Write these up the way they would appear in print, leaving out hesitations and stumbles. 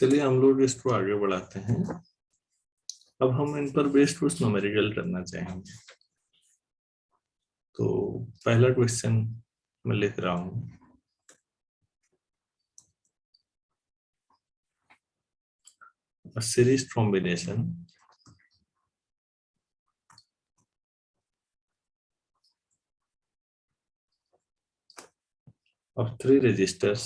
चलिए हम लोग इसको आगे बढ़ाते हैं। अब हम इन पर बेस्ड कुछ न्यूमेरिकल करना चाहेंगे। तो पहला क्वेश्चन मैं लिख रहा हूं। A series combination of 3 registers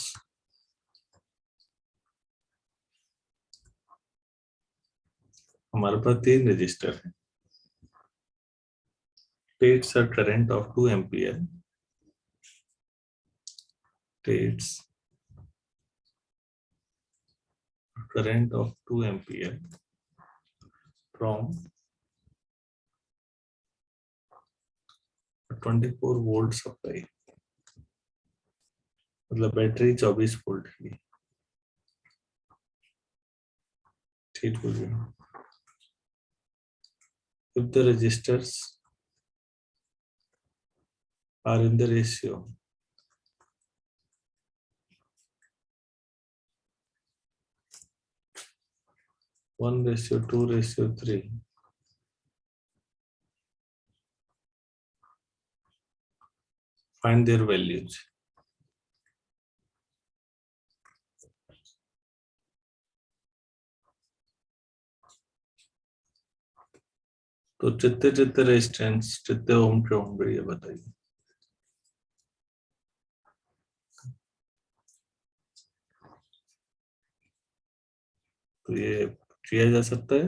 हमारे पास 3 रजिस्टर है। takes a current of 2 ampere, takes a current of 2 ampere from a 24 volt supply। मतलब बैटरी 24 वोल्ट की। ठीक हो गया। If the resistors are in the ratio 1:2:3, find their values। तो जितने resistance जितने ओम के होंगे ये बताइए। तो ये किया जा सकता है।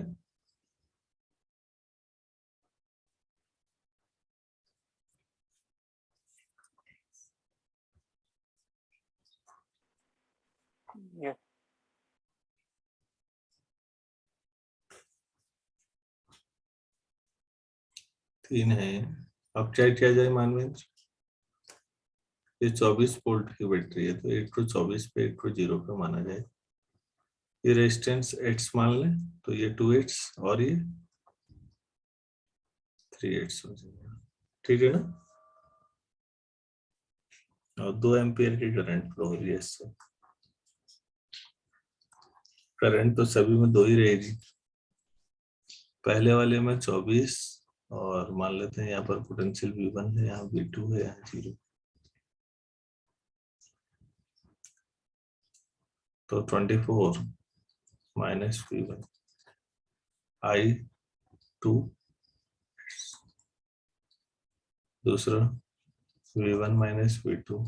Yes. तीन है। अब क्या किया जाए मानवेंद्र? ये 24 वोल्ट की बैटरी है तो एक को 24 पे एक को 0 पे माना जाए। ये रेजिस्टेंस एट्स मान लें तो ये 2 8 और ये 3 8 हो जाएगा। ठीक है ना? और 2 एम्पियर की करंट फ्लो हो रही है इससे। करंट तो सभी में 2 ही रहेगी। पहले वाले में 24 और मान लेते हैं यहाँ पर पोटेंशियल V1 है, यहाँ V2 है, यहाँ 0। तो 24 माइनस V1 I2, दूसरा V1 माइनस V2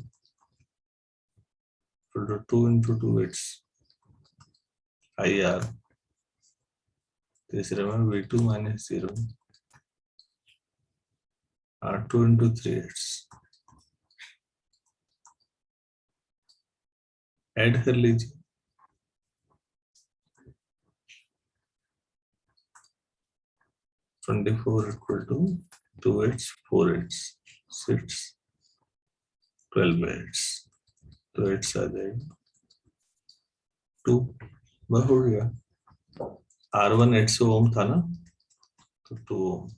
तो 2 into 2 it's IR। तीसरे में V2 minus 0 R2 into 3 it's add कर लीजिए। (24) equal to 2 8 4 8 6 12 8 तो 8 आ जाएगा 2। वह हो गया। R1 800 ओम था ना तो 2 ओम।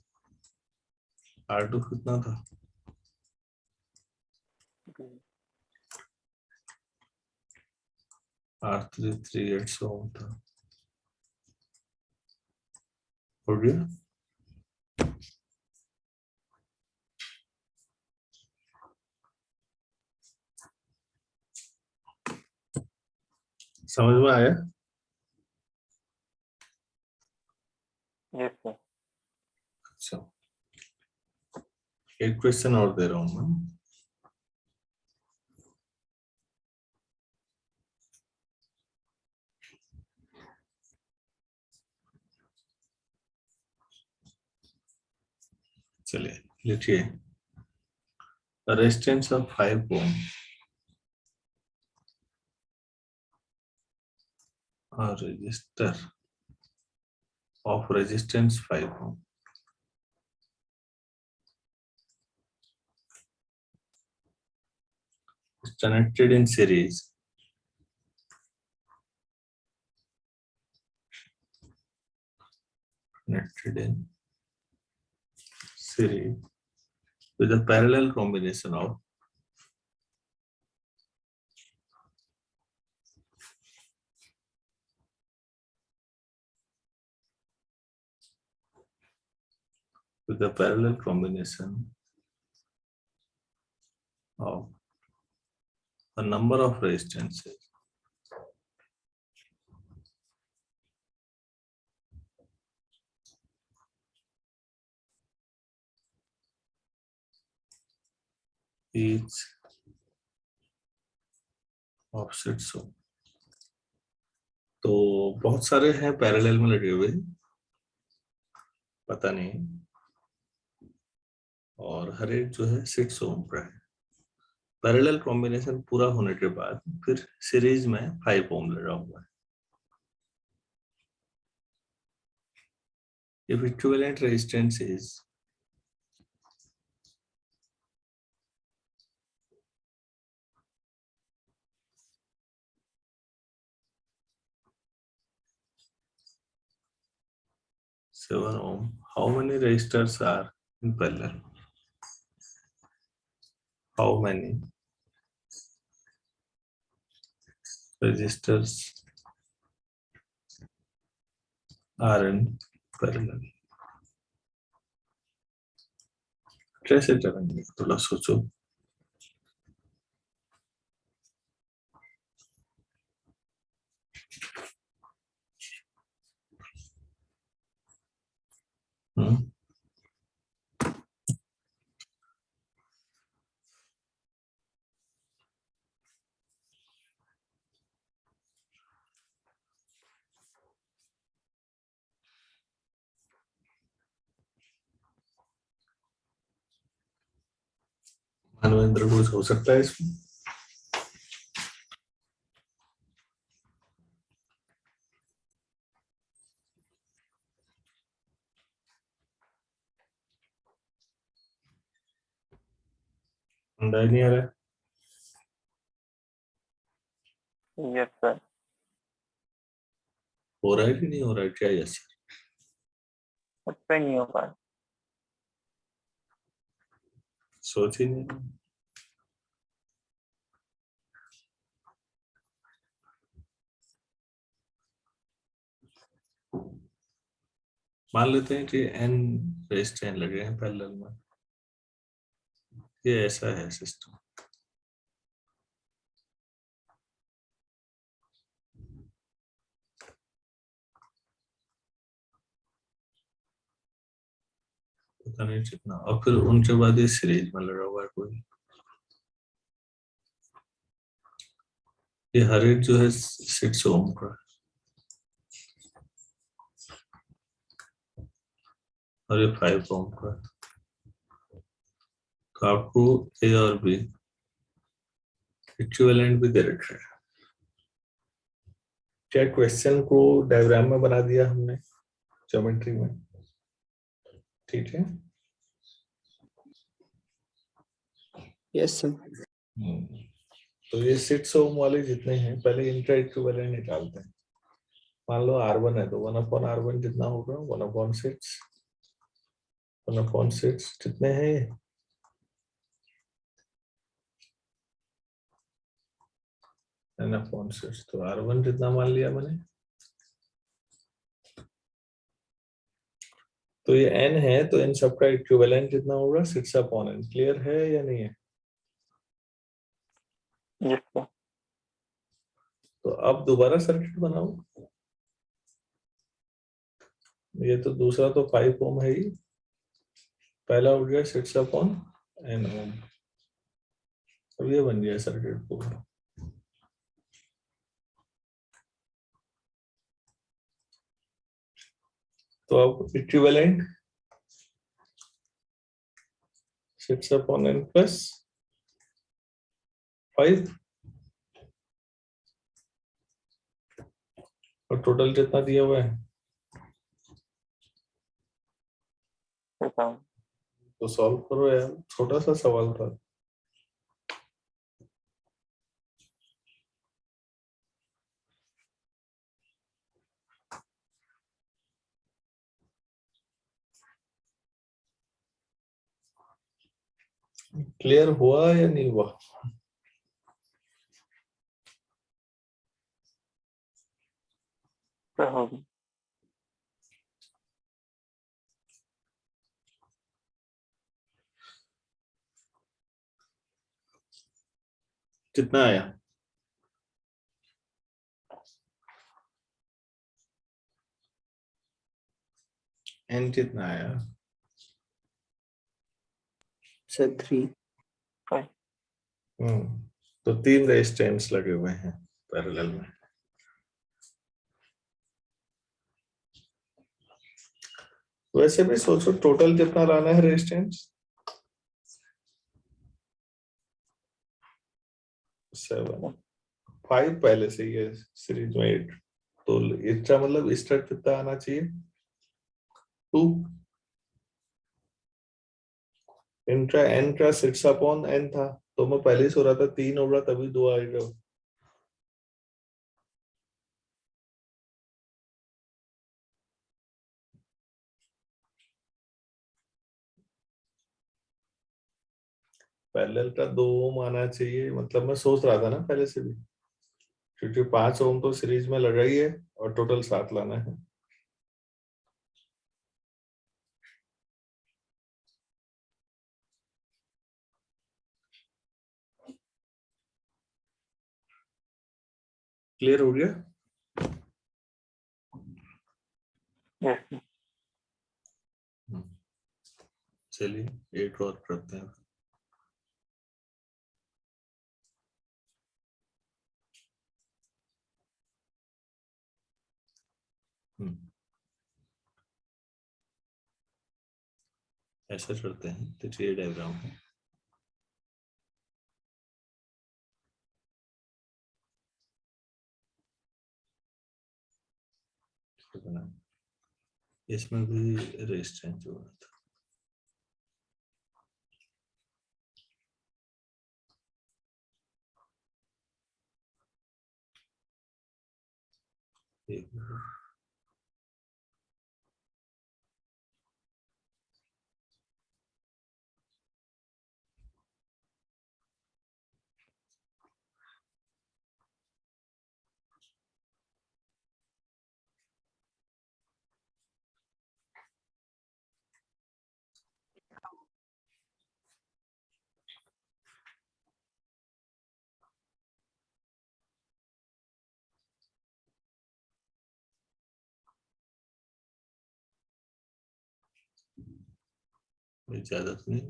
R2 कितना था? R3 300 ओम था। हो गया। समझ में आया? Yes, sir. अच्छा, एक क्वेश्चन और दे रहा हूं मैं। चलिए लिखिए। रेजिस्टेंस ऑफ 5 ओम और register of resistance 5 ohm is connected in series with a parallel combination of with the parallel combination of a number of resistances each offset so. तो बहुत सारे हैं पैरेलल में लगे हुए, पता नहीं, और हर एक जो है 6 ओम का है। पैरेलल कॉम्बिनेशन पूरा होने के बाद फिर सीरीज में 5 ओम लगा हुआ है। If equivalent resistance is seven ohm, how many resistors are in parallel? How many resistors are in parallel? कैसे करेंगे, थोड़ा सोचो। मानवेंद्र कुछ हो सकता है इसमें? अंदाज नहीं आ रहा है? Yes, sir. हो रहा है कि नहीं हो रहा है, क्या? यस उस पे नहीं हो पा रहा। सोच ही नहीं। मान लेते हैं कि n रेजिस्टेंस लगे हैं पैरेलल में, ये ऐसा है सिस्टम। पता नहीं कितना, और फिर उनके बाद ये सीरीज में लगा हुआ है कोई। ये हर एक जो है 6 ओम का, और ये 5 ओम का। तो आपको ए और बी इक्विवेलेंट भी दे रखा है। क्या क्वेश्चन को डायग्राम में बना दिया हमने ज्योमेट्री में? ठीक है। Yes sir. तो ये 6 ओम वाले जितने हैं, पहले इनका इक्विवेलेंट निकालते हैं। मान लो R1 है, तो 1/R1 कितना होगा? 1/6। 1/6 कितने हैं ये? n/6। तो R1 कितना मान लिया मैंने? तो ये n है, तो इन सबका इक्विवेलेंट कितना होगा? 6/n। क्लियर है या नहीं है? Yes, sir. तो अब दोबारा सर्किट बनाओ। ये तो दूसरा तो 5 ओम है ही, पहला हो गया 6/n ओम। अब ये बन गया सर्किट पूरा। तो अब इक्विवेलेंट 6/n प्लस 5, और टोटल कितना दिया हुआ है? बताओ। तो सॉल्व करो यार, छोटा सा सवाल था। क्लियर हुआ या नहीं हुआ? तो होगी। कितना आया? एन कितना आया? सर 3। तो 3 रेजिस्टेंस लगे हुए हैं पैरेलल में। वैसे भी सोचो टोटल कितना लाना है रेजिस्टेंस? 7, 5 पहले से ही है सीरीज में 8, तो इसका मतलब इसका कितना आना चाहिए? 2। इनका एन का 6/n था, तो मैं पहले ही सो रहा था 3 होगा तभी 2 आएगा। पैरेलल का 2 ओम आना चाहिए, मतलब मैं सोच रहा था ना पहले से भी, क्योंकि 5 ओम तो सीरीज में लगा ही है और टोटल 7 लाना है। क्लियर हो गया? यस। चलिए एक और करते हैं। ऐसा करते हैं, तो ये डायग्राम है। इसमें भी रेजिस्टेंस होगा था। एक मिनट। ज्यादा तो नहीं,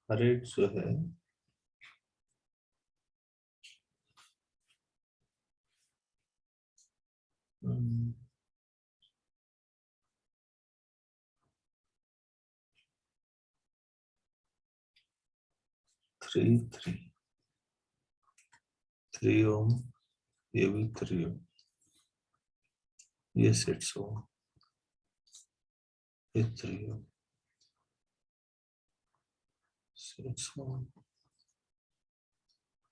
हर एक जो है हम्म, 3 ओम, ये भी 3 ओम, ये 6 ओम, ये 3 ओम, 6 ओम,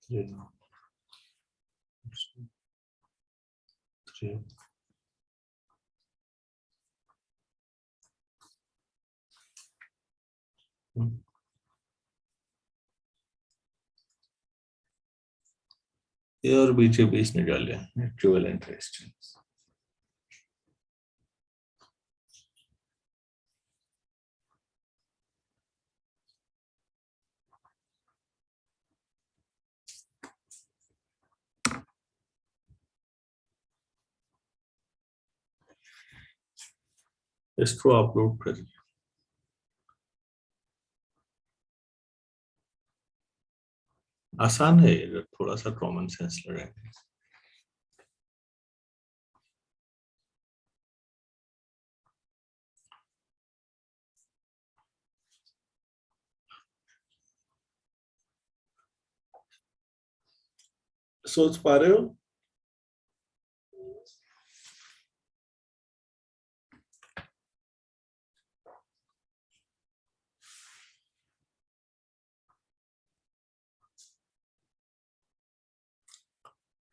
3 ओम, 3 ओम। ये और बीच के बीच निकाले इक्विवेलेंट रेजिस्टेंस। इसको अपलोड करिए। आसान है ये, थोड़ा सा कॉमन सेंस लगाए। सोच पा रहे हो?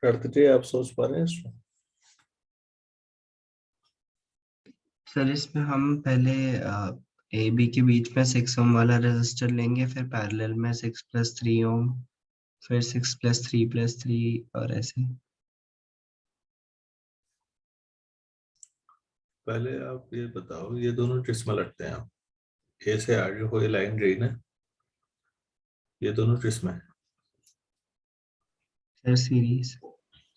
करते आप सोच पा रहे हैं इसको? सर इसमें हम पहले ए बी के बीच में 6 ओम वाला रेजिस्टर लेंगे, फिर पैरेलल में 6+3 ओम, फिर 6+3+3 और ऐसे। पहले आप ये बताओ, ये दोनों किसमें लगते हैं आप? ए से आगे कोई लाइन गई ना, ये दोनों किसमें है? Sir series.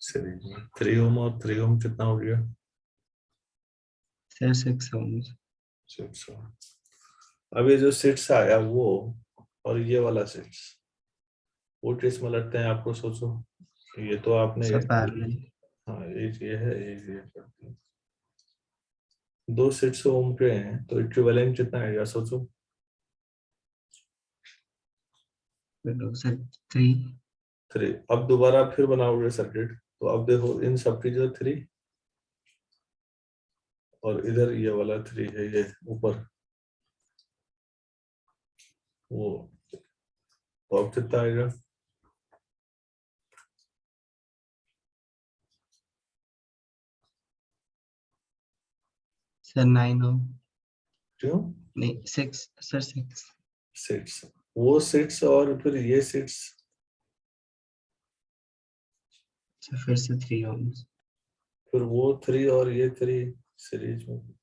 सीरीज में 3 ओम और 3 ओम कितना हो गया? Sir 6 ohms। 6 ओम। अब ये जो 6 आया वो और ये वाला 6 वो किसमें लगते हैं आपको? सोचो, ये तो आपने सर पैरेलल। हाँ एक ये है, एक ये करते हैं। 2 6 ओम के हैं तो इक्विवेलेंट कितना आएगा सोचो? सर 3। 3। अब दोबारा फिर बनाओगे सर्किट तो अब देखो इन सबकी जो 3 और इधर ये वाला 3 है, ये ऊपर वो, तो अब कितना आएगा? Sir 9 ohm। क्यों? नहीं 6 सर 6। 6 वो 6 और फिर ये 6 सर फिर से 3 ohms। फिर वो 3 और ये 3 सीरीज में।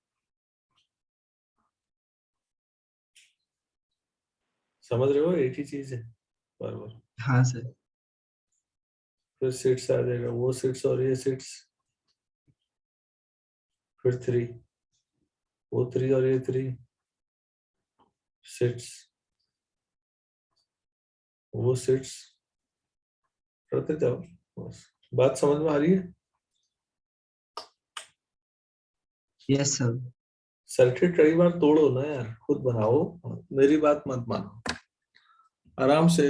समझ रहे हो? एक ही चीज है बार बार। हाँ सर। फिर 6 आ जाएगा, वो 6 और ये 6 फिर 3, वो 3 और ये 3 6 वो 6 करते जाओ बस। बात समझ में आ रही है? Yes sir. सर्किट कई बार तोड़ो ना यार, खुद बनाओ, मेरी बात मत मानो। आराम से,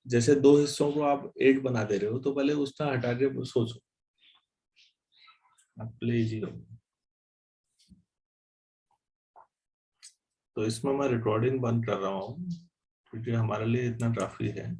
जैसे 2 हिस्सों को आप एक बना दे रहे हो तो पहले उसका हटा के सोचो। आप प्लीज ही हो। तो इसमें मैं रिकॉर्डिंग बंद कर रहा हूँ क्योंकि हमारे लिए इतना काफी है।